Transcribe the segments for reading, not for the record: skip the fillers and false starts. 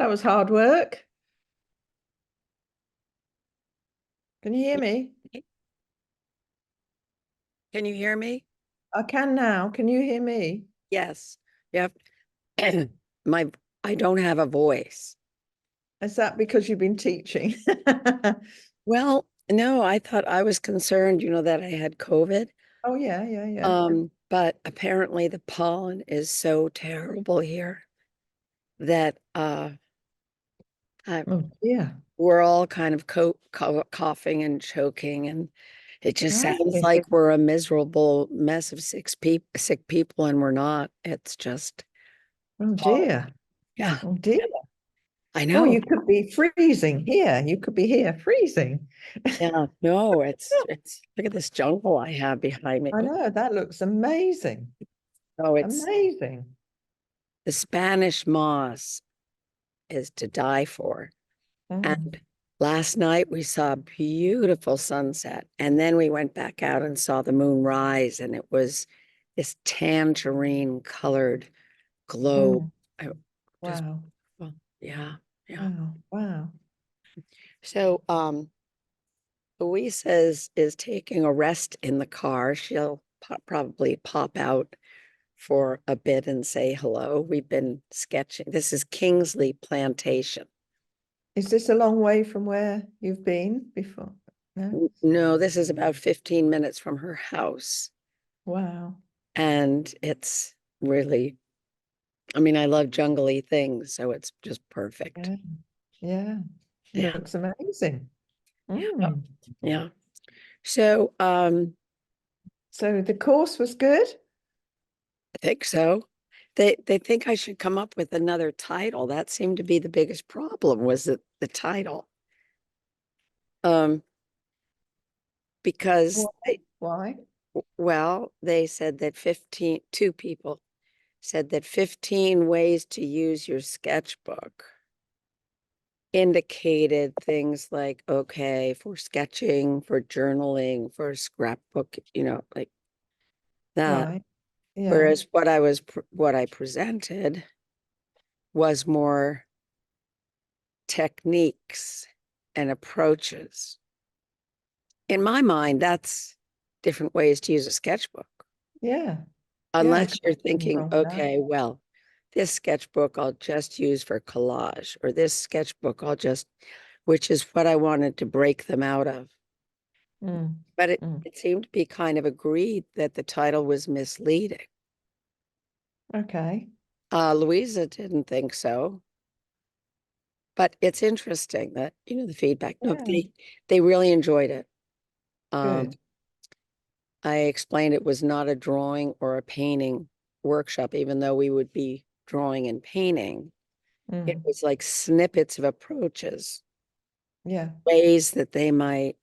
That was hard work. Can you hear me? Can you hear me? I can now. Can you hear me? Yes. Yep. My I don't have a voice. Is that because you've been teaching? Well, no, I thought I was concerned, that I had COVID. Oh, yeah, yeah, yeah. But apparently the pollen is so terrible here that I, Oh, yeah. we're all kind of coughing and choking, and it just sounds Right. like we're a miserable mess of sick people, and we're not. It's just Oh, horrible. dear. Yeah, Oh, dear. I Oh, know. you could be freezing here. You could be here freezing. Yeah, no, it's look at this jungle I have behind me. I know. That looks amazing. Oh, it's Amazing. the Spanish moss is to die for. Mm. And last night we saw a beautiful sunset, and then we went back out and saw the moon rise, and it was this tangerine colored glow. Mm. I just, Wow. well, yeah, yeah. Wow. Wow. So, Louise is taking a rest in the car. She'll probably pop out for a bit and say hello. We've been sketching. This is Kingsley Plantation. Is this a long way from where you've been before? No? No, this is about 15 minutes from her house. Wow. And it's really, I mean, I love jungly things, so it's just perfect. Yeah. Yeah. Yeah. Looks amazing. Yeah. Mm. Yeah. So So the course was good? I think so. They think I should come up with another title. That seemed to be the biggest problem was the title. Um, because Why? Why? well, they said that 2 people said that 15 ways to use your sketchbook indicated things like, okay, for sketching, for journaling, for scrapbook, like that. Right. Yeah. Whereas what I presented was more techniques and approaches. In my mind, that's different ways to use a sketchbook. Yeah. Yeah. I Unless can't you're see anything thinking, wrong with that. okay, well, this sketchbook I'll just use for collage, or this sketchbook which is what I wanted to break them out of. Mm. But Mm. it seemed to be kind of agreed that the title was misleading. Okay. Louisa didn't think so, but it's interesting that, the feedback. No, Yeah. they really enjoyed it. Good. Um, I explained it was not a drawing or a painting workshop, even though we would be drawing and painting. It Mm. was like snippets of approaches, Yeah. ways that they might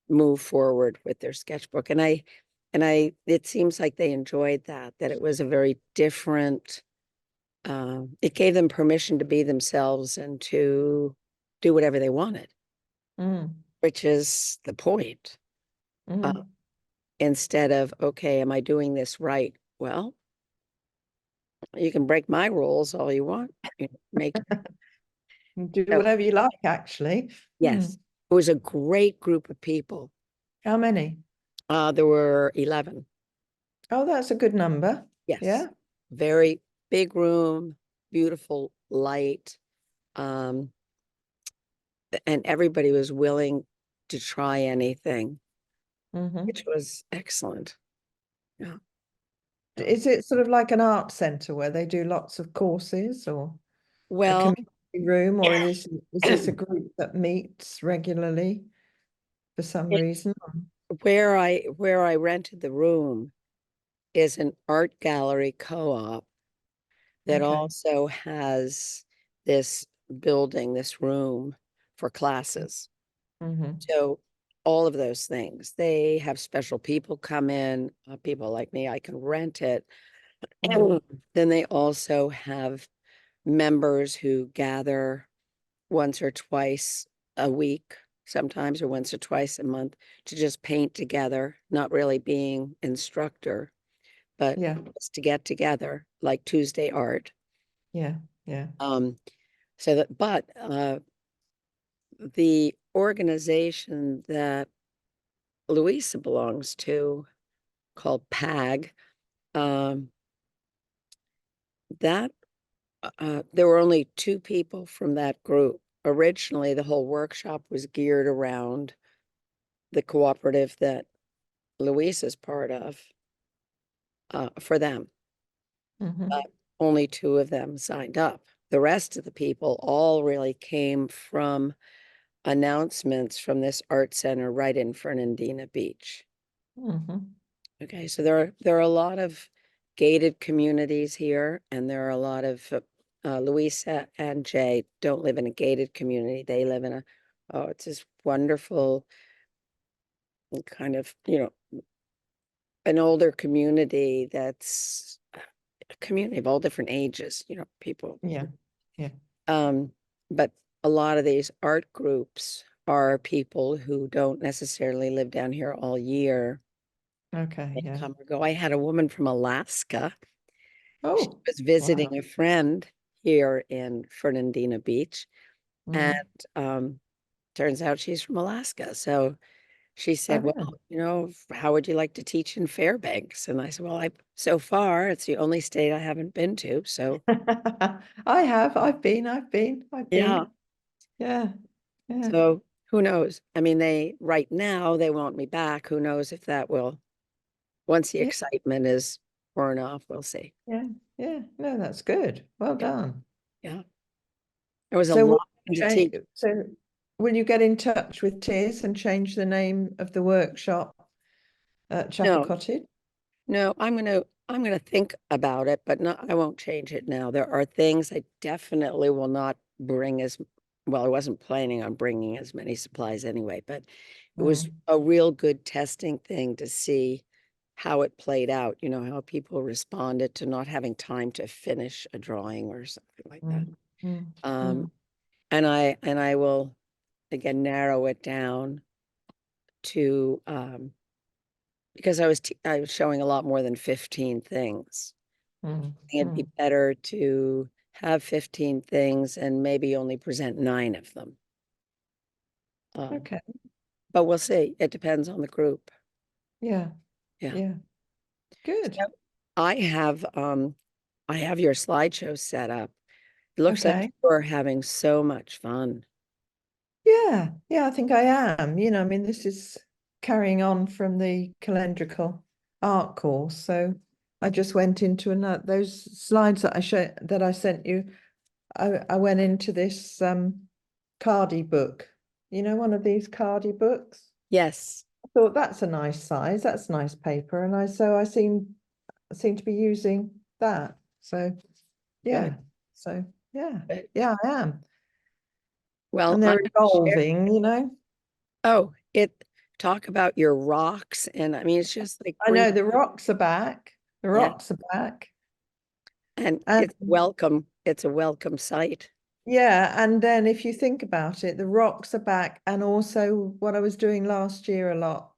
move forward with their sketchbook. It seems like they enjoyed that it was a very different, it gave them permission to be themselves and to do whatever they wanted, Mm. which is the point. Uh, Mm. Instead of, okay, am I doing this right? Well, you can break my rules all you want. Make Do so whatever you like, actually. yes, Mm. it was a great group of people. How many? There were 11. Oh, that's a good number. Yes, Yeah. very big room, beautiful light, um, and everybody was willing to try anything, Hmm. which was excellent. Yeah. Yeah. Is it sort of like an art center where they do lots of courses or a Well, community room, or is this a group that meets regularly for some reason? where I rented the room is an art gallery co-op that Okay. also has this building, this room for classes. Hmm. So all of those things, they have special people come in, people like me, I can rent it. Mm. And then they also have members who gather once or twice a week, sometimes, or once or twice a month to just paint together, not really being instructor, but Yeah. just to get together, like Tuesday art. Yeah. Yeah. Um, So that, but the organization that Louisa belongs to, called PAG, um, that there were only two people from that group. Originally, the whole workshop was geared around the cooperative that Louise is part of, for them. Mhm. But only two of them signed up. The rest of the people all really came from announcements from this art center right in Fernandina Beach. Mhm. Okay, so there are a lot of gated communities here, and there are a lot of Louisa and Jay don't live in a gated community. They live in a, oh, it's this wonderful kind of, an older community that's a community of all different ages, people. Yeah. Yeah. Um, but a lot of these art groups are people who don't necessarily live down here all year. Okay. They Yeah. come or go. I had a woman from Alaska. She Oh, was visiting wow. a friend here in Fernandina Beach, and Mhm. um, turns out she's from Alaska. So she Oh, said, "Well, yeah. how would you like to teach in Fairbanks?" And I said, "Well, so far it's the only state I haven't been to. So I have. I've yeah, been. Yeah. Yeah. so who knows? I mean, right now they want me back. Who knows if that will, once the Yeah. excitement is worn off, we'll see." Yeah. Yeah. No, that's good. Well Yeah, done. yeah. There was a So lot to teach. will you get in touch with Tiz and change the name of the workshop at Chapel No, Cottage? no, I'm gonna think about it, but no, I won't change it now. There are things I definitely will not bring as, well, I wasn't planning on bringing as many supplies anyway, but it was Mm, a real good testing thing to see how it played out, how people responded to not having time to finish a drawing or something like that. mm, mm, Um, mm, and I will again narrow it down to, because I was showing a lot more than 15 things. mm, It'd be mm. better to have 15 things and maybe only present 9 of them. Um, Okay. but we'll see. It depends on the group. Yeah. Yeah. Yeah. Good. So I have your slideshow set up. It looks like Okay. you're having so much fun. Yeah. Yeah, I think I am. I mean, this is carrying on from the calendrical art course. So I just went into another those slides that I sent you. I went into this Cardi book. One of these Cardi books. Yes, I thought that's a nice size, that's nice paper, and I seem to be using that. So yeah, good. so yeah, Good. yeah, I am, Well, and I'm they're going to share. evolving. Oh, talk about your rocks. And I mean, it's just like I know bring, the rocks are back. The yeah. rocks are back, And and it's a welcome sight. yeah, and then if you think about it, the rocks are back, and also what I was doing last year a lot,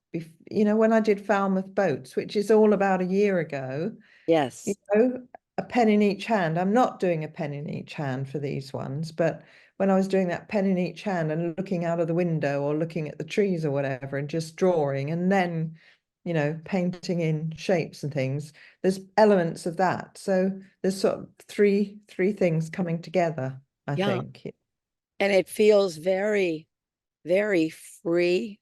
when I did Falmouth boats, which is all about a year ago. you Yes. know, a pen in each hand. I'm not doing a pen in each hand for these ones, but when I was doing that pen in each hand and looking out of the window or looking at the trees or whatever and just drawing and then, painting in shapes and things, there's elements of that. So there's sort of three things coming together, I Yeah. think. And it feels very, very free,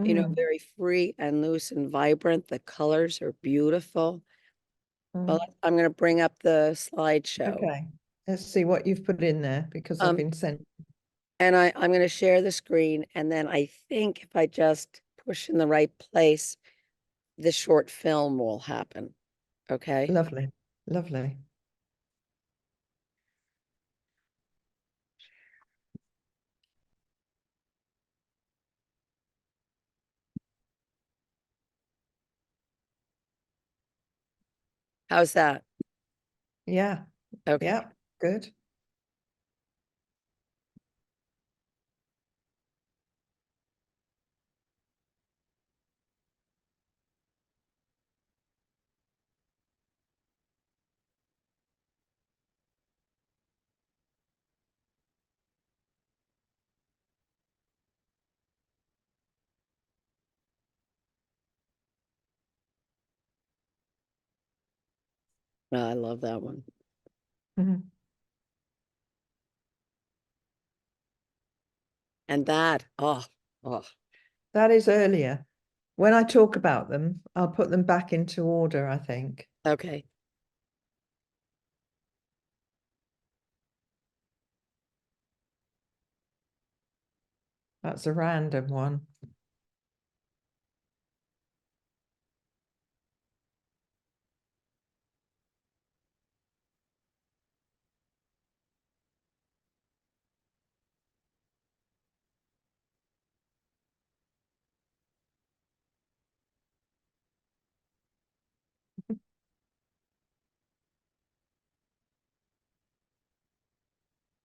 Mm, very free and loose and vibrant. The colors are beautiful. Well, mm. I'm going to bring up the slideshow. Okay. Let's see what you've put in there because I've Um, been sent. and I'm going to share the screen. And then I think if I just push in the right place, the short film will happen. Okay. Lovely, lovely. How's that? Yeah, Okay. yeah, good. I love that one. Mhm. And that, oh, That is earlier. When I talk about them, I'll put them back into order, I think. okay. That's a random one.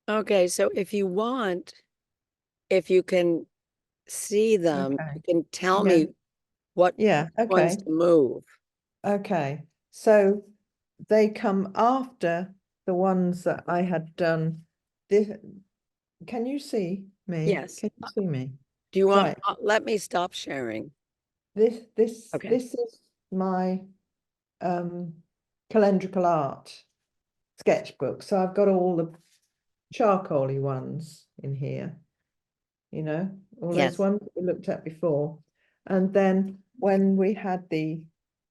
Okay, so if you want, if you can see them, Okay. you can tell Yeah. me what Yeah. ones Okay. to move. Okay. So they come after the ones that I had done. This, can you see me? Yes. Can you see me? Do you want, Right. let me stop sharing. Okay. This is my um calendrical art sketchbook. So I've got all the charcoaly ones in here, you know, all those Yes. ones we looked at before. And then when we had the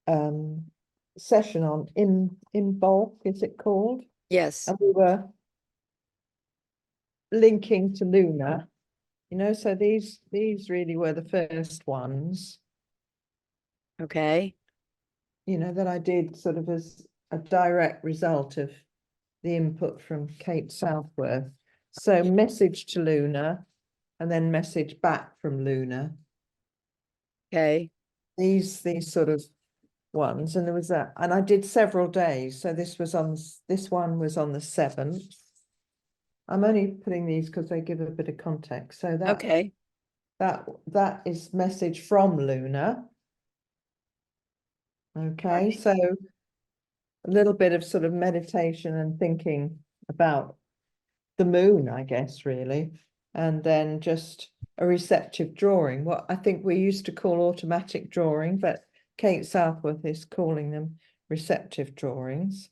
um session on in bulk, is it called? Yes. And we were linking to Luna, you know, so these really were the first ones, Okay. you know, that I did sort of as a direct result of the input from Kate Southworth. So message to Luna and then message back from Luna. Okay. These sort of ones, and there was that, and I did several days. So this one was on the 7th. I'm only putting these because they give a bit of context. So Okay. that is message from Luna. Okay, so a little bit of sort of meditation and thinking about the moon, I guess, really, and then just a receptive drawing, what I think we used to call automatic drawing, but Kate Southworth is calling them receptive drawings.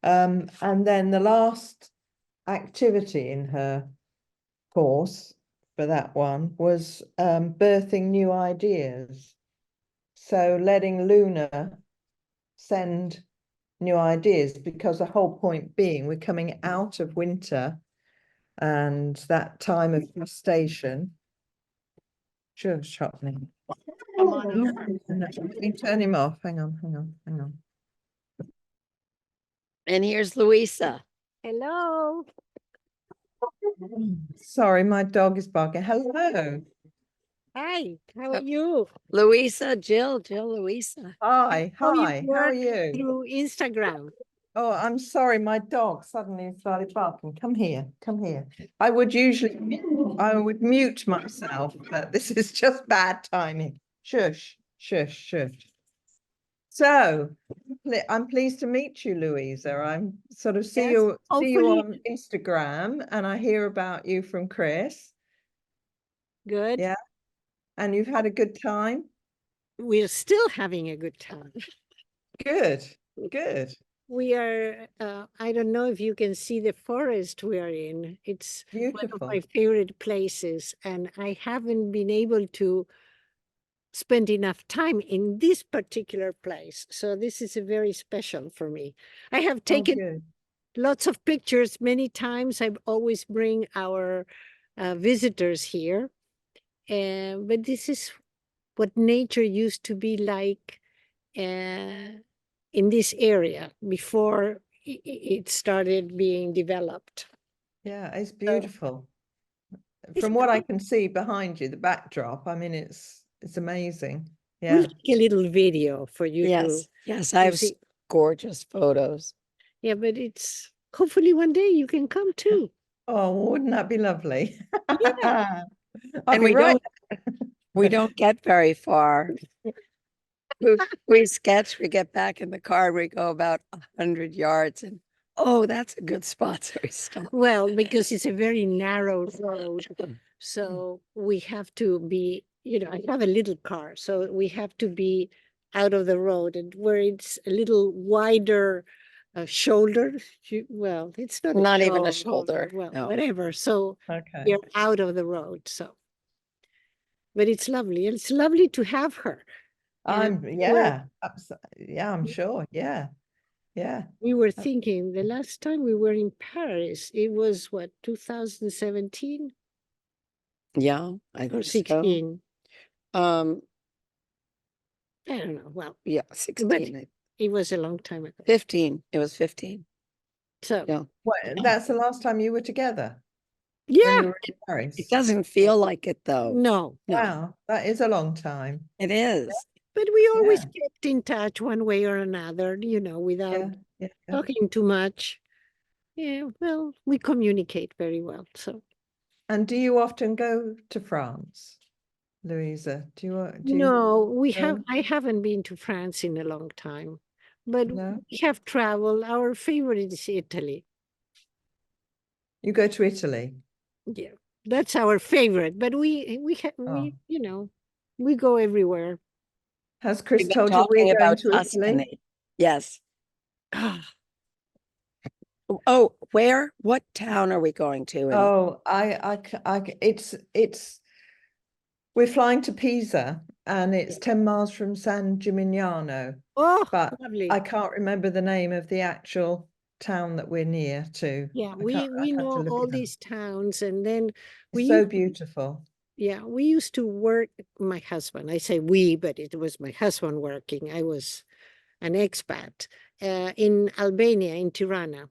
And then the last activity in her course for that one was birthing new ideas. So letting Luna send new ideas, because the whole point being we're coming out of winter and that time of gestation. Sure, sharpening. Come on over. Let me turn him off. Hang on, hang on, hang on. And here's Louisa. Hello. Sorry, my dog is barking. Hello. Hi, how Oh. are you? Louisa, Jill, Louisa. Hi, Oh, you hi. How are work you? through Instagram. Oh, I'm sorry, my dog suddenly started barking. Come here, come here. I would mute myself, but this is just bad timing. Shush, shush, shush. So I'm pleased to meet you, Louisa. I'm sort of see Yes, you hopefully on Instagram, and I hear about you from Chris. good. Yeah, and you've had a good time. We're still having a good time. Good, good, We are, I don't know if you can see the forest we are in. It's one of beautiful. my favorite places, and I haven't been able to spend enough time in this particular place. So this is a very special for me. I have Oh, taken good. lots of pictures many times. I always bring our visitors here. But this is what nature used to be like in this area before it started being developed. Yeah, it's So beautiful. it's From what I can see behind you, the backdrop, I mean, it's amazing. we'll Yeah. take a little video for you Yes. Yes. I to have see. gorgeous photos. Yeah, but it's hopefully one day you can come too. Oh, wouldn't that be lovely? Yeah. I'll And be right. we don't get very far. We sketch, we get back in the car, we go about 100 yards and oh, that's a good spot. So we stop. Well, because it's a very narrow road. So we have to be, I have a little car, so we have to be out of the road, and where it's a little wider shoulder. Well, it's not Not even a shoulder. shoulder, Well, no. whatever. So Okay. you're out of the road. So, but it's lovely. It's lovely to have her. And Yeah, yeah, I'm sure. Yeah, yeah. we were thinking the last time we were in Paris, it was what, 2017 Yeah, I or think so. 16? Um, I don't know. Well, yeah, but 16, it was a long time ago. 15. It was 15. So, Yeah. That's the last time you were together when yeah, you were in It Paris. doesn't feel like it though. no. Wow, that is a long time. It is. But we always Yeah. kept in touch one way or another, without Yeah, yeah. talking too much. Yeah, well, we communicate very well. So, And do you often go to France, Louisa? Do you no, go? I haven't been to France in a long time, but No? we have traveled. Our favorite is Italy. You go to Italy? Yeah, that's our favorite. But Oh. we go everywhere. Has Chris We've been told you talking we're going about to Italy? Tuscany. Yes. Ah, Oh, where? What town are we going to? Oh, we're flying to Pisa and it's 10 miles from San Gimignano, oh, but lovely. I can't remember the name of the actual town that we're near to. Yeah, I'd we have to know look all it up. these towns, and then It's so beautiful. yeah, we used to work, my husband, I say we, but it was my husband working. I was an expat in Albania, in Tirana.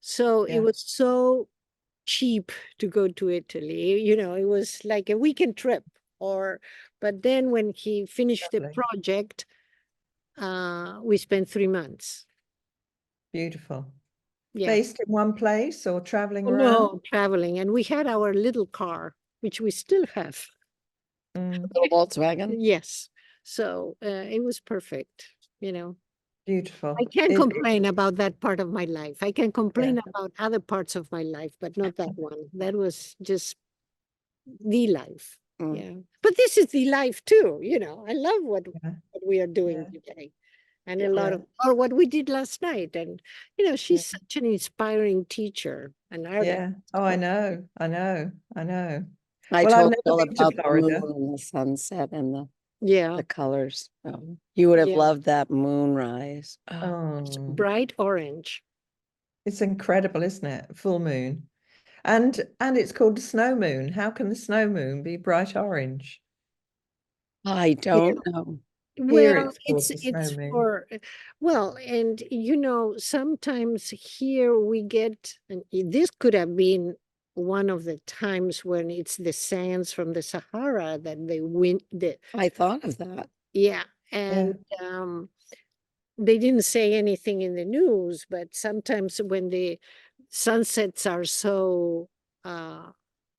So it Yeah. was so cheap to go to Italy. It was like a weekend trip. But then when he finished the Lovely. project, we spent 3 months. Beautiful. Yeah. Based in one place or traveling around? No, traveling. And we had our little car, which we still have. Mm, A Volkswagen? Yes. So it was perfect, beautiful. I can't complain about that part of my life. I can complain Yeah. about other parts of my life, but not that one. That was just the life. Mm. Yeah. But this is the life too, I love what we are doing Yeah. today. And a lot of, or what we did last night. And, she's such an inspiring teacher, an artist. Yeah. Oh, I know. I know. I know. I Well, I've told never Bill been to about the Florida. moon and the sunset and Yeah. the colors. You would have Yeah. loved that moonrise. It's Oh, bright orange. it's incredible, isn't it? Full moon. And it's called the snow moon. How can the snow moon be bright orange? I don't know. Here Well, it's called the snow it's moon. well, and sometimes here we get, and this could have been one of the times when it's the sands from the Sahara that they win I thought of that. yeah, and they didn't say anything in the news, but sometimes when the sunsets are so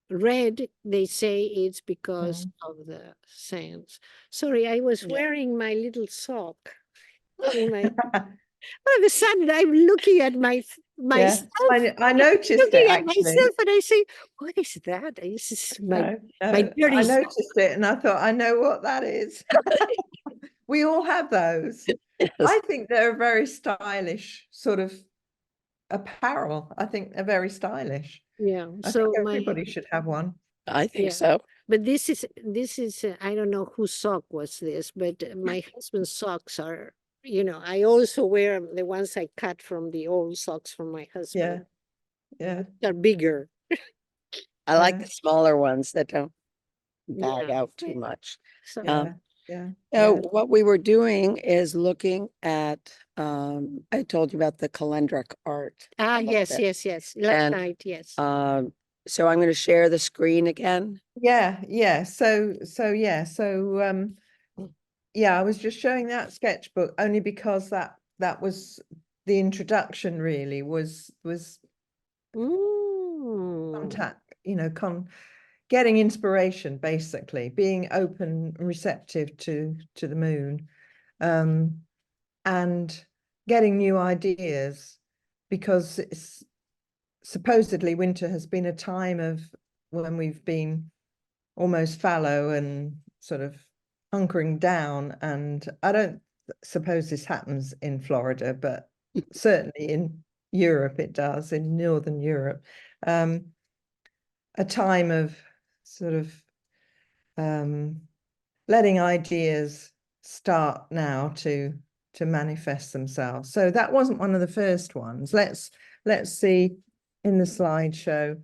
red, they say it's because of the sands. Sorry, I was wearing my little sock. All of a sudden, I'm looking at myself. I noticed looking it at actually. myself, and I say, "What is that? This is my dirty I sock." noticed it, and I thought, I know what that is. We all have those. Yes. I think they're a very stylish sort of apparel. I think they're very stylish. Yeah, I so think everybody should have one. I think so. But this is I don't know whose sock was this, but my husband's socks are, I also wear the ones I cut from the old socks from my husband. Yeah. They're bigger. I like the smaller ones that don't bag Yeah. out too much. So What we were doing is looking at, I told you about the calendric art. yes. Last night, yes. So I'm going to share the screen again. Yeah. I was just showing that sketchbook only because that was the introduction, really, was contact, getting inspiration, basically being open and receptive to the moon, and getting new ideas, because it's supposedly winter has been a time of when we've been almost fallow and sort of hunkering down, and I don't suppose this happens in Florida, but certainly in Europe it does, in Northern Europe. A time of sort of letting ideas start now to manifest themselves. So that wasn't one of the first ones. Let's see in the slideshow.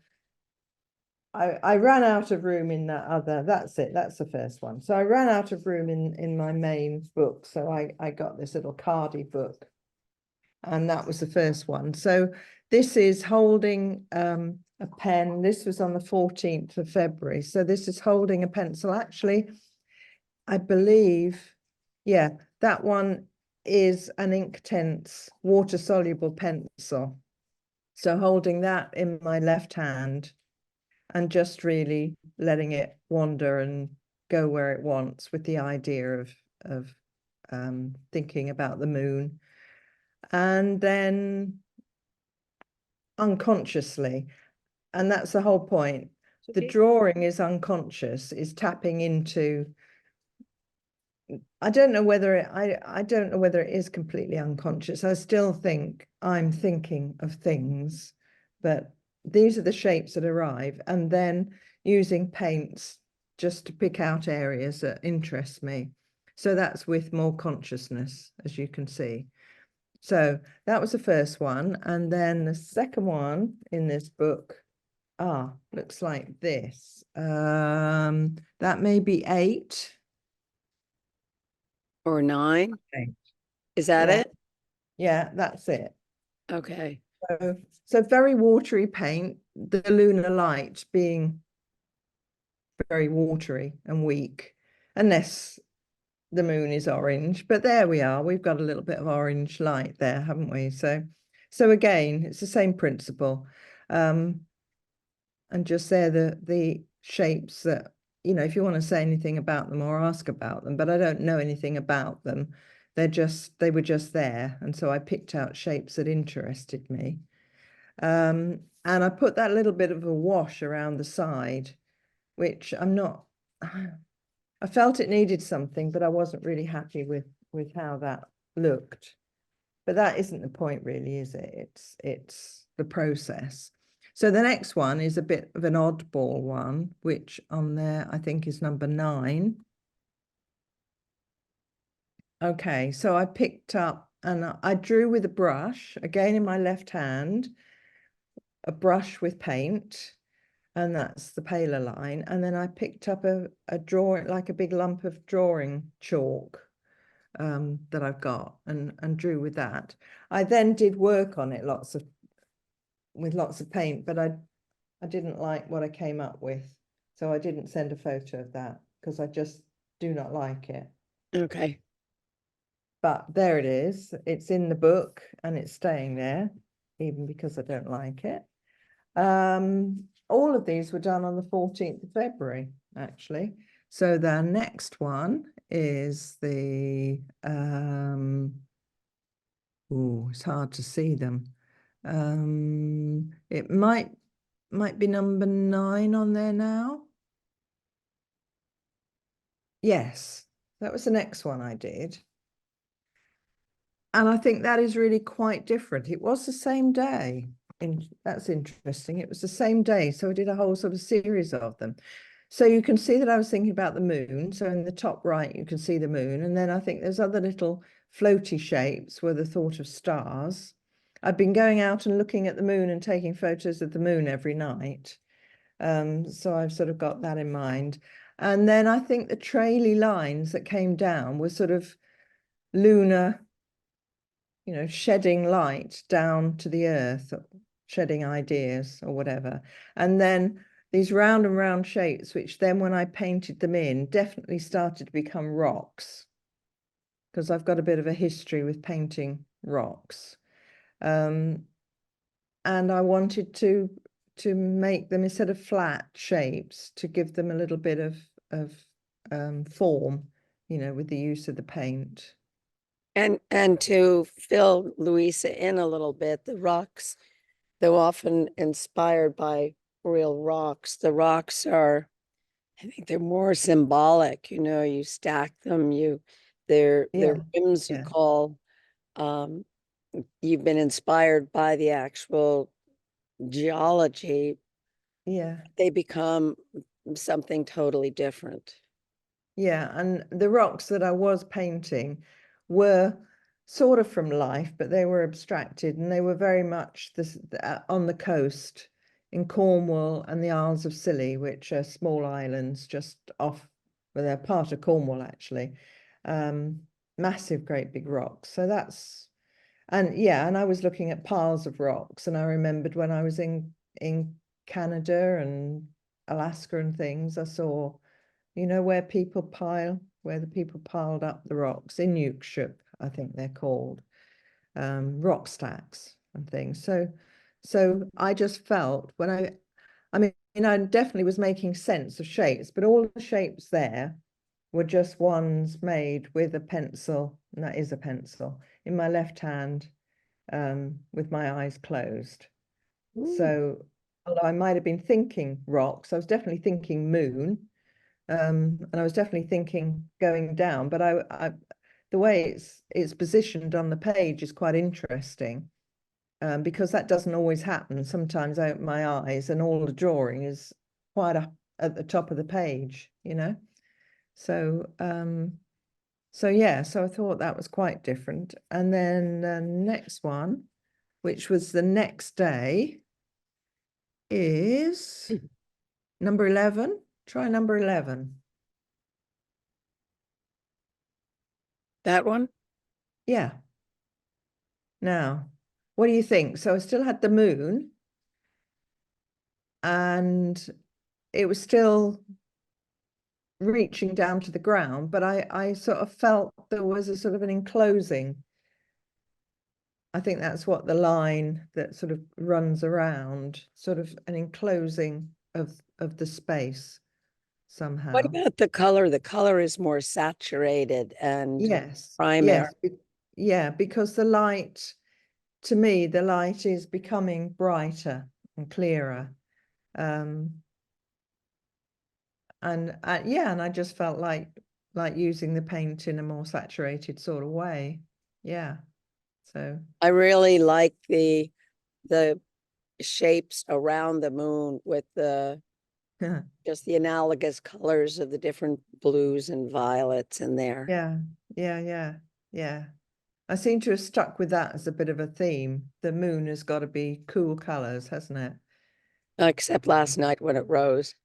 I ran out of room in that other, that's it, that's the first one. So I ran out of room in my main book. So I got this little cardie book, and that was the first one. So this is holding a pen. This was on the 14th of February. So this is holding a pencil. Actually, I believe, yeah, that one is an Inktense water-soluble pencil. So holding that in my left hand and just really letting it wander and go where it wants, with the idea of thinking about the moon. And then unconsciously, and that's the whole point. The drawing is unconscious, is tapping into, I don't know whether I don't know whether it is completely unconscious. I still think I'm thinking of things, but these are the shapes that arrive, and then using paints just to pick out areas that interest me. So that's with more consciousness, as you can see. So that was the first one. And then the second one in this book, looks like this. That may be 8. Or 9. Okay. Is that Yeah. it? Yeah, that's it. Okay. So very watery paint, the lunar light being very watery and weak, unless the moon is orange. But there we are. We've got a little bit of orange light there, haven't we? So again, it's the same principle. And just there, the shapes that, you know, if you want to say anything about them or ask about them, but I don't know anything about them. They were just there. And so I picked out shapes that interested me. And I put that little bit of a wash around the side, which I'm not, I felt it needed something, but I wasn't really happy with how that looked. But that isn't the point really, is it? It's the process. So the next one is a bit of an oddball one, which on there I think is number 9. Okay, so I picked up and I drew with a brush, again in my left hand, a brush with paint, and that's the paler line. And then I picked up a drawing, like a big lump of drawing chalk that I've got, and drew with that. I then did work on it with lots of paint, but I didn't like what I came up with. So I didn't send a photo of that because I just do not like it. Okay. But there it is. It's in the book and it's staying there, even because I don't like it. All of these were done on the 14th of February, actually. So the next one is the, it's hard to see them. It might be number 9 on there now. Yes, that was the next one I did. And I think that is really quite different. It was the same day. That's interesting. It was the same day. So I did a whole sort of series of them. So you can see that I was thinking about the moon. So in the top right, you can see the moon. And then I think there's other little floaty shapes were the thought of stars. I've been going out and looking at the moon and taking photos of the moon every night. So I've sort of got that in mind. And then I think the traily lines that came down were sort of lunar, you know, shedding light down to the earth, shedding ideas or whatever. And then these round and round shapes, which then when I painted them in, definitely started to become rocks, because I've got a bit of a history with painting rocks. And I wanted to make them, instead of flat shapes, to give them a little bit of form, you know, with the use of the paint. And to fill Louisa in a little bit, the rocks, they're often inspired by real rocks. The rocks are, I think they're more symbolic, you know, you stack them, they're Yeah, rims you yeah. call, um, you've been inspired by the actual geology, Yeah. they become something totally different. Yeah, and the rocks that I was painting were sort of from life, but they were abstracted, and they were very much this on the coast in Cornwall and the Isles of Scilly, which are small islands just off, well, they're part of Cornwall actually. Massive, great big rocks. So that's, and yeah, and I was looking at piles of rocks, and I remembered when I was in Canada and Alaska and things, I saw, you know, where the people piled up the rocks in Nukeship, I think they're called, rock stacks and things. So I just felt when I mean, I definitely was making sense of shapes, but all the shapes there were just ones made with a pencil, and that is a pencil, in my left hand, with my eyes closed. So although I might have been thinking rocks, I was definitely thinking moon, and I was definitely thinking going down, but the way it's positioned on the page is quite interesting, because that doesn't always happen. Sometimes I open my eyes and all the drawing is quite up at the top of the page, you know. So so yeah, so I thought that was quite different. And then the next one, which was the next day, is number 11. Try number 11. That one? Yeah. Now, what do you think? So I still had the moon, and it was still reaching down to the ground, but I sort of felt there was a sort of an enclosing. I think that's what the line that sort of runs around, sort of an enclosing of the space somehow. What about the color? The color is more saturated and Yes, primary. yes, yeah, because the light, to me, the light is becoming brighter and clearer. And yeah, and I just felt like using the paint in a more saturated sort of way. Yeah. So I really like the shapes around the moon with the yeah, just the analogous colors of the different blues and violets in there. yeah, yeah. I seem to have stuck with that as a bit of a theme. The moon has got to be cool colors, hasn't it? Except last night when it rose.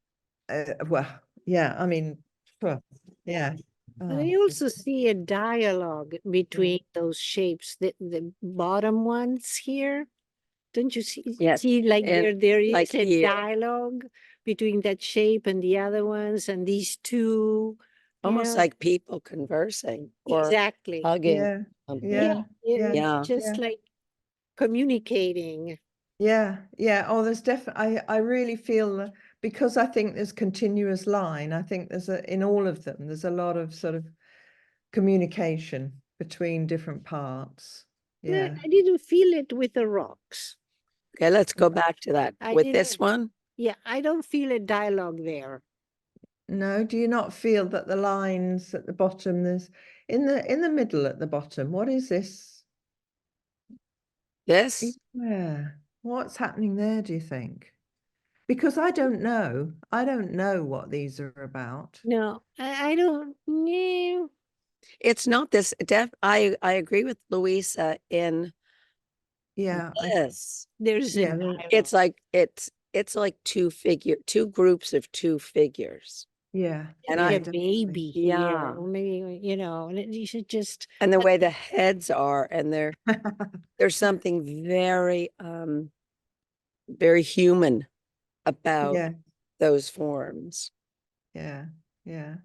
Well, yeah, I mean, phew, yeah. And Oh, I also see a dialogue between those shapes, the bottom ones here. Don't you Yes, see like and there like is a here, dialogue between that shape and the other ones and these two, you almost know? like people conversing or Exactly. hugging. yeah, Yeah, yeah, yeah, it's Yeah. just yeah. like communicating. Yeah, yeah. Oh, there's definitely, I really feel because I think there's continuous line. I think there's in all of them, there's a lot of sort of communication between different parts. No, Yeah. I didn't feel it with the rocks. Okay, let's go back to that. I With this didn't. one, Yeah, I don't feel a dialogue there. No, do you not feel that the lines at the bottom, there's in the middle at the bottom, what is this? this, Yeah. What's happening there, do you think? Because I don't know. I don't know what these are about. No, I don't know. it's not this def I agree with Louisa in Yeah, this. There's a yeah, It's dialogue. like it's like two groups of two figures. yeah, And Maybe yeah, a definitely. baby here, yeah, or maybe, and you should just, and the way the heads are, and there's something very human about Yeah, those forms. yeah, yeah,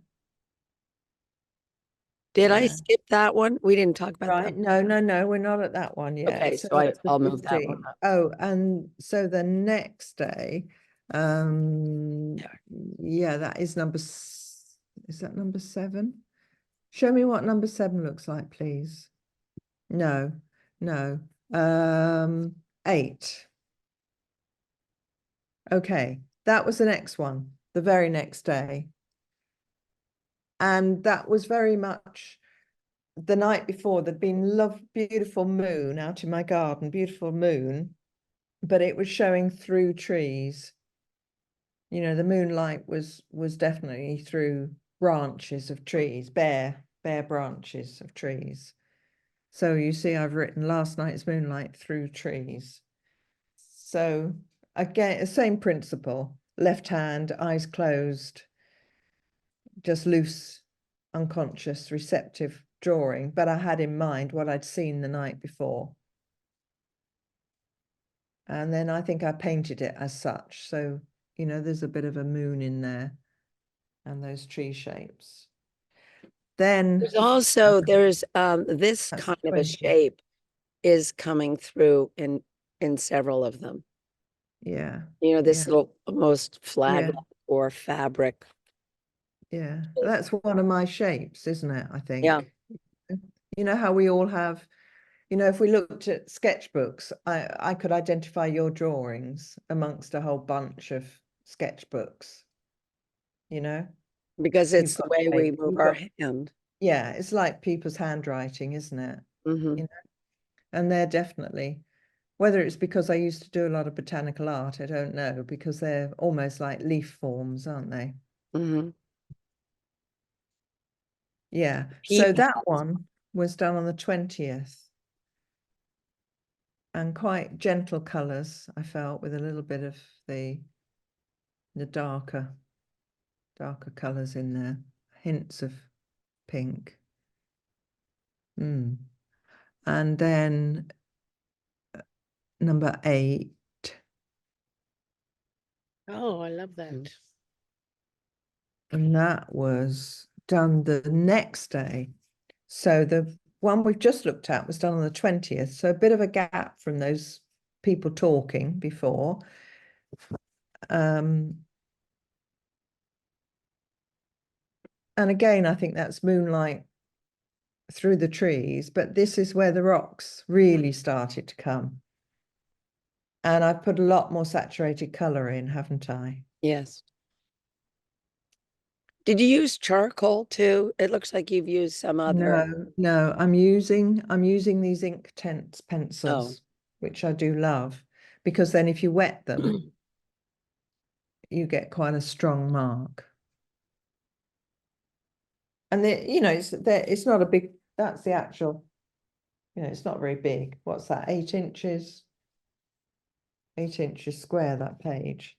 Did I yeah. skip that one? We didn't talk about that. Right. No, no, no, we're not at that one yet. Okay, So so it's the I'll move that one 15th. up. Oh, and so the next day, um, yeah, that is is that number 7? Show me what number 7 looks like, please. No, no. 8. Okay, that was the next one, the very next day. And that was very much the night before there'd been beautiful moon out in my garden, beautiful moon, but it was showing through trees. You know, the moonlight was definitely through branches of trees, bare branches of trees. So you see, I've written last night's moonlight through trees. So again, same principle, left hand, eyes closed, just loose, unconscious, receptive drawing, but I had in mind what I'd seen the night before. And then I think I painted it as such. So, you know, there's a bit of a moon in there and those tree shapes. Then There's also, this that's kind of a 20. shape is coming through in several of them. Yeah. You know, this Yeah. little almost flag Yeah. or fabric. Yeah. That's one of my shapes, isn't it? I think. Yeah. You know how we all have, you know, if we looked at sketchbooks, I could identify your drawings amongst a whole bunch of sketchbooks, you know? Because You've it's the got way we shape, move you've our got, hand. yeah, it's like people's handwriting, isn't it? Mm-hmm. You know, and they're definitely, whether it's because I used to do a lot of botanical art, I don't know, because they're almost like leaf forms, aren't they? Mm-hmm. Yeah. So People. that one was done on the 20th. And quite gentle colours, I felt, with a little bit of the darker colours in there, hints of pink. And then number 8. Oh, I love that. And that was done the next day. So the one we've just looked at was done on the 20th. So a bit of a gap from those people talking before. And again, I think that's moonlight through the trees, but this is where the rocks really started to come. And I've put a lot more saturated color in, haven't I? Yes. Did you use charcoal too? It looks like you've used some other. No, I'm using these Inktense Oh. pencils, which I do love, because then if you wet them, you get quite a strong mark. And you know, it's not a big, that's the actual, you know, it's not very big. What's that? 8 inches? 8 inches square, that page.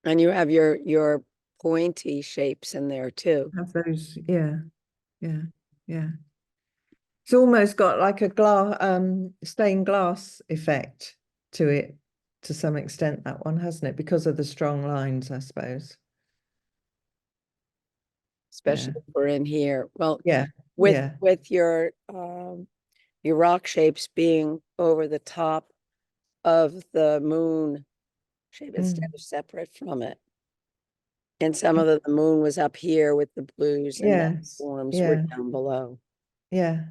And you have your pointy shapes in there too. Have those, yeah. It's almost got like a stained glass effect to it to some extent, that one, hasn't it? Because of the strong lines, I suppose. Especially if we're in here. Well, Yeah. with your rock shapes being over the top of the moon shape instead of separate from it. And some of the moon was up here with the blues and the Yes. forms were Yeah. down below. Yeah.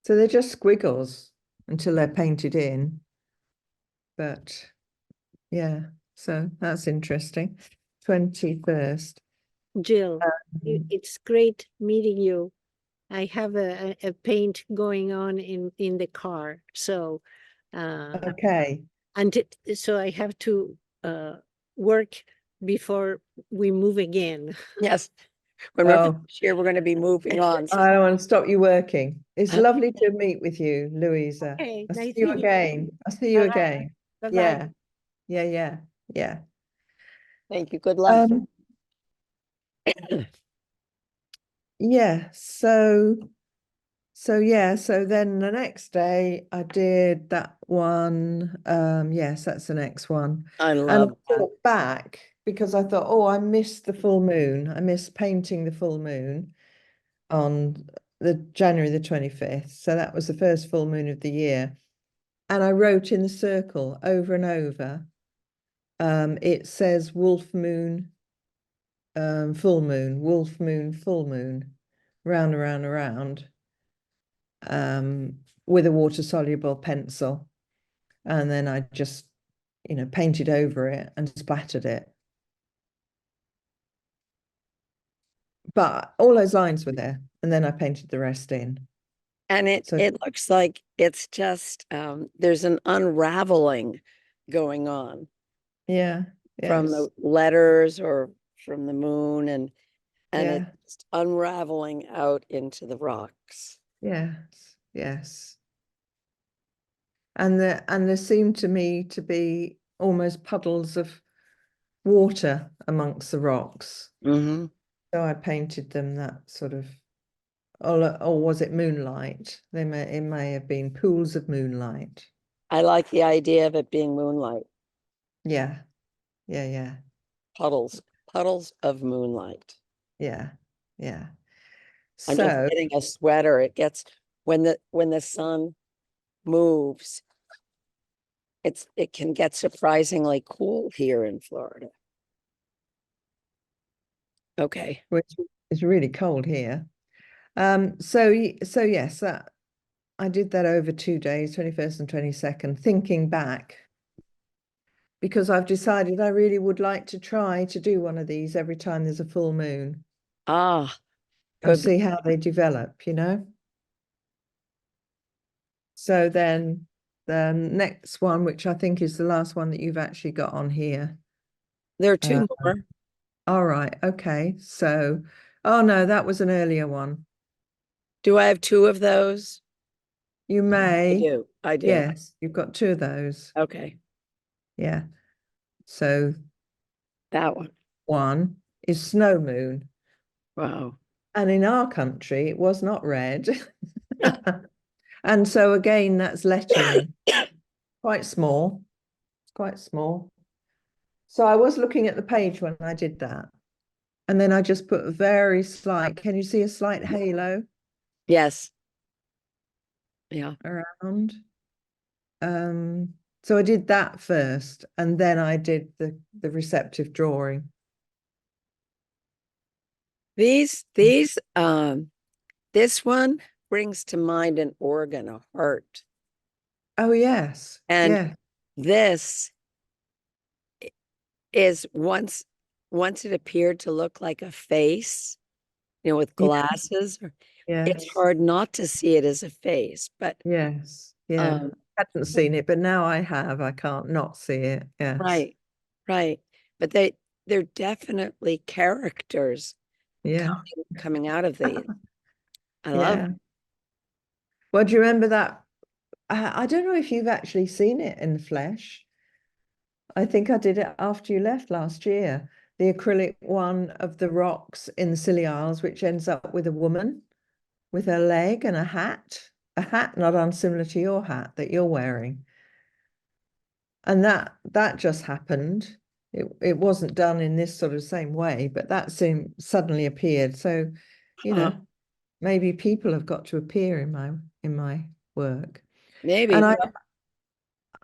So they're just squiggles until they're painted in. But yeah, so that's interesting. 21st. Jill, it's great meeting you. I have a paint going on in the car, so Okay. and so I have to work before we move again. Yes. When we're here, we're going to be moving on. I don't want to stop you working. It's lovely to meet with you, Louisa. Okay, I'll see nice you meeting again. I'll see you Bye-bye. again. Bye-bye. Yeah. Thank you. Good luck. Yeah, so then the next day I did that one. Yes, that's the next one. I And love I that. thought back because I thought, oh, I missed the full moon. I missed painting the full moon on the January the 25th. So that was the first full moon of the year. And I wrote in the circle over and over. It says wolf moon, full moon, wolf moon, full moon, round, around, around. With a water soluble pencil. and then I just, painted over it and splattered it. But all those lines were there, and then I painted the rest in. And So it looks like it's just there's an unraveling going on yeah, from yes, the letters or from the moon, and yeah, it's unraveling out into the rocks. yes, yes. And there seemed to me to be almost puddles of water amongst the rocks. Mm-hmm. So I painted them that sort of, or was it moonlight? It may have been pools of moonlight. I like the idea of it being moonlight, Yeah, yeah, yeah, puddles of moonlight. yeah, yeah. I'm just So getting a sweater. It gets when the sun moves, it can get surprisingly cool here in Florida. Okay. which is really cold here. So yes, that I did that over 2 days, 21st and 22nd, thinking back, because I've decided I really would like to try to do one of these every time there's a full moon Ah, and could be. see how they develop. So then the next one, which I think is the last one that you've actually got on here. There are Uh, two more. all right, okay. So, oh no, that was an earlier one. Do I have two of those? You I may, do. I do. yes, you've got two of those. Okay. Yeah. So That one. one is snow moon. Wow. And in our country, it was not red. And so again, that's lettering, quite small, quite small. So I was looking at the page when I did that. And then I just put a very slight, can you see a slight halo Yes. Yeah. around? So I did that first, and then I did the receptive drawing. These this one brings to mind an organ, a heart. Oh yes, And yeah, this is once it appeared to look like a face, with yeah, glasses, it's yes, hard not to see it as a face. But yes, yeah. um I hadn't seen it, but now I have. I can't not see it. Yes, right, right. But they're definitely characters yeah, coming out of these. I love yeah. Well, do you remember that? I don't know if you've actually seen it in the flesh. I think I did it after you left last year. The acrylic one of the rocks in the Scilly Isles, which ends up with a woman with her leg and a hat not unsimilar to your hat that you're wearing. And that just happened. It wasn't done in this sort of same way, but that seemed suddenly appeared. So, you huh, know, maybe people have got to appear in my work. maybe. And Well,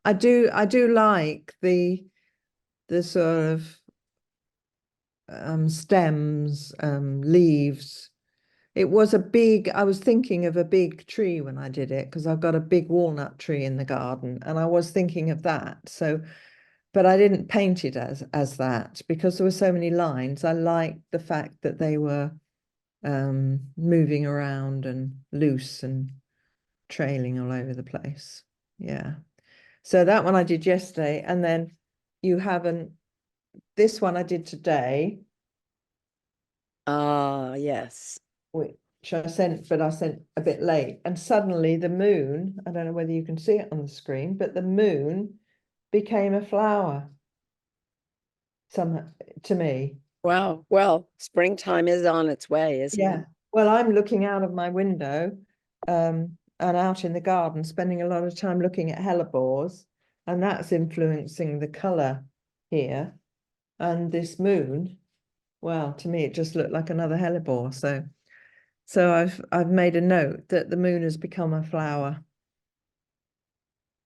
I do like the sort of stems, leaves. I was thinking of a big tree when I did it because I've got a big walnut tree in the garden and I was thinking of that. So, but I didn't paint it as that because there were so many lines. I liked the fact that they were moving around and loose and trailing all over the place. Yeah. So that one I did yesterday, and then you haven't, this one I did today, yes. which but I sent a bit late. And suddenly the moon, I don't know whether you can see it on the screen, but the moon became a flower somehow to me. Wow. Well, springtime is on its way, isn't it? Yeah. Well, I'm looking out of my window, and out in the garden, spending a lot of time looking at hellebores, and that's influencing the color here. And this moon, well, to me, it just looked like another hellebore. So I've made a note that the moon has become a flower.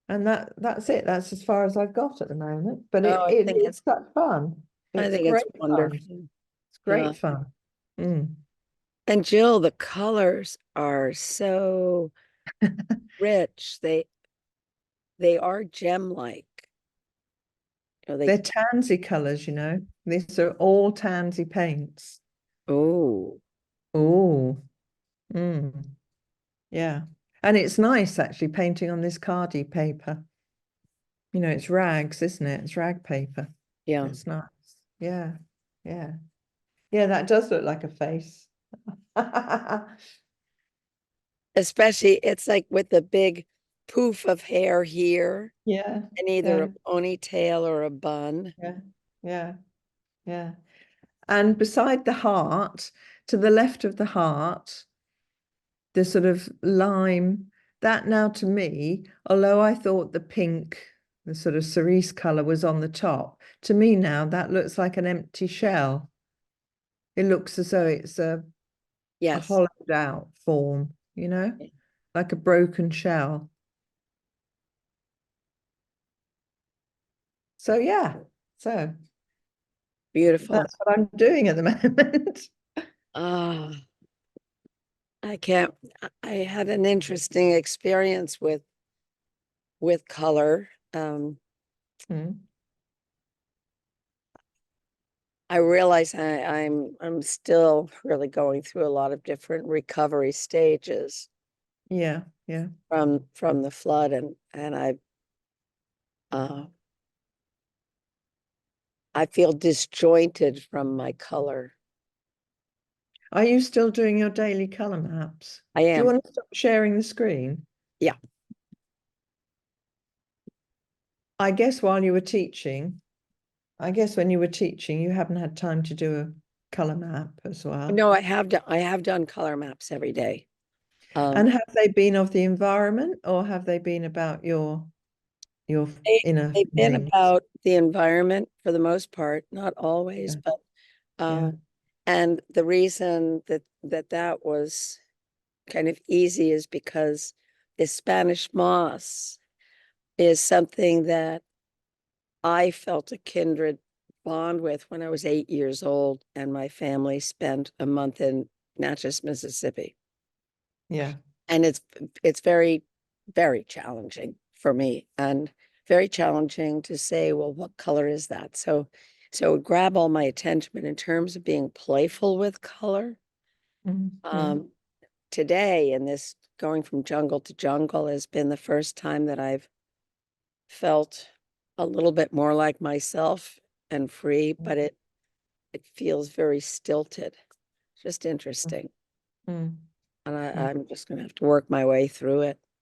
And that's it. That's as far as I've got at the moment. But Oh, it is such fun. I It's think it's great fun. wonderful. It's Yeah. great fun. Mm. And Jill, the colors are so rich. they are gem-like. You know, They're tansy colors, you know. These are all tansy paints. oh, Oh, yeah. And it's nice actually painting on this cardy paper. You know, it's rags, isn't it? It's rag paper. yeah. It's nice. Yeah, yeah. Yeah, that does look like a face. Especially, it's like with the big poof of hair here Yeah, and either yeah, a ponytail or a bun. yeah, yeah, yeah. And beside the heart, to the left of the heart, the sort of lime, that now to me, although I thought the pink, the sort of cerise color was on the top, to me now that looks like an empty shell. It looks as though it's a Yes. hollowed out form, you know, like a broken shell. So yeah, so Beautiful. that's what I'm doing at the moment. Ah, I can't, I had an interesting experience with color. Mm, I realize I'm still really going through a lot of different recovery stages yeah, yeah. from the flood, and uh I feel disjointed from my color. Are you still doing your daily color maps? I Do you am. want to stop sharing the screen? Yeah. I guess while you were teaching, I guess when you were teaching, you haven't had time to do a color map as well. No, I have done color maps every day. And have they been of the environment or have they been about your They, inner they've been feelings? about the environment for the most part, not always, Yeah, but yeah. and the reason that was kind of easy is because the Spanish moss is something that I felt a kindred bond with when I was 8 years old, and my family spent a month in Natchez, Mississippi. Yeah. And it's very, very challenging for me, and very challenging to say, well, what color is that? So it would grab all my attention. But in terms of being playful with color, Mm. today in this going from jungle to jungle has been the first time that I've felt a little bit more like myself and free, but it feels very stilted. Just interesting. Mm. And Mm. I'm just gonna have to work my way through it.